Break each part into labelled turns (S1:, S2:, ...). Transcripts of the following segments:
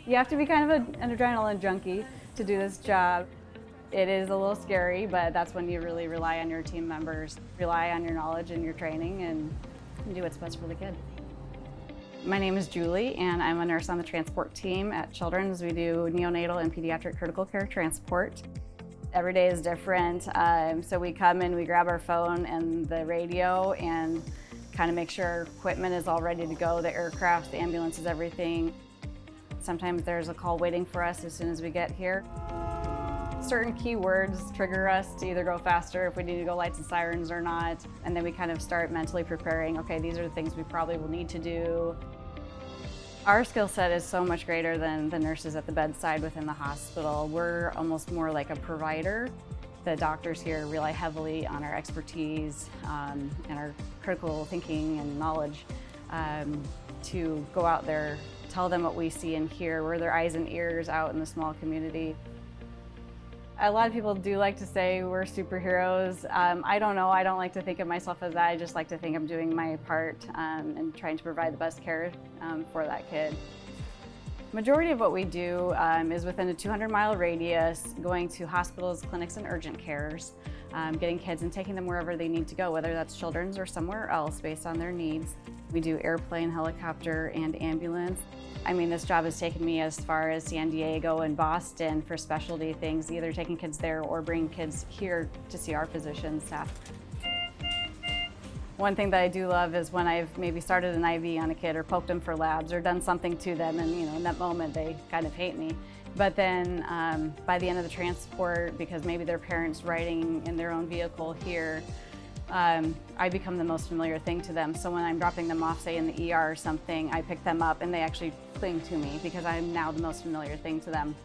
S1: You have to be kind of an adrenaline junkie to do this job. It is a little scary, but that's when you really rely on your team members, rely on your knowledge and your training, and do what's best for the kid. My name is Julie, and I'm a nurse on the transport team at Children's. We do neonatal and pediatric critical care transport. Every day is different, so we come in, we grab our phone and the radio and kind of make sure our equipment is all ready to go, the aircraft, the ambulances, everything. Sometimes there's a call waiting for us as soon as we get here. Certain keywords trigger us to either go faster if we need to go lights and sirens or not, and then we kind of start mentally preparing, okay, these are the things we probably will need to do. Our skill set is so much greater than the nurses at the bedside within the hospital. We're almost more like a provider. The doctors here rely heavily on our expertise and our critical thinking and knowledge to go out there, tell them what we see and hear. We're their eyes and ears out in the small community. A lot of people do like to say we're superheroes. I don't know, I don't like to think of myself as that. I just like to think I'm doing my part and trying to provide the best care for that kid. Majority of what we do is within a 200-mile radius, going to hospitals, clinics, and urgent cares, getting kids and taking them wherever they need to go, whether that's Children's or somewhere else based on their needs. We do airplane, helicopter, and ambulance. I mean, this job has taken me as far as San Diego and Boston for specialty things, either taking kids there or bringing kids here to see our physicians, staff. One thing that I do love is when I've maybe started an IV on a kid or poked them for labs or done something to them, and in that moment they kind of hate me. But then by the end of the transport, because maybe their parents riding in their own vehicle here, I become the most familiar thing to them. So when I'm dropping them off, say in the ER or something, I pick them up and they actually cling to me because I'm now the most familiar thing to them.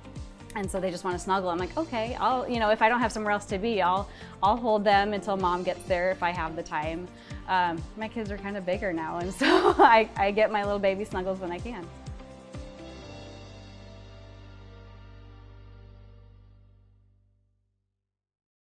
S1: And so they just want to snuggle. I'm like, okay, if I don't have somewhere else to be, I'll hold them until mom gets there if I have the time. My kids are kind of bigger now, and so I get my little baby snuggles when I can.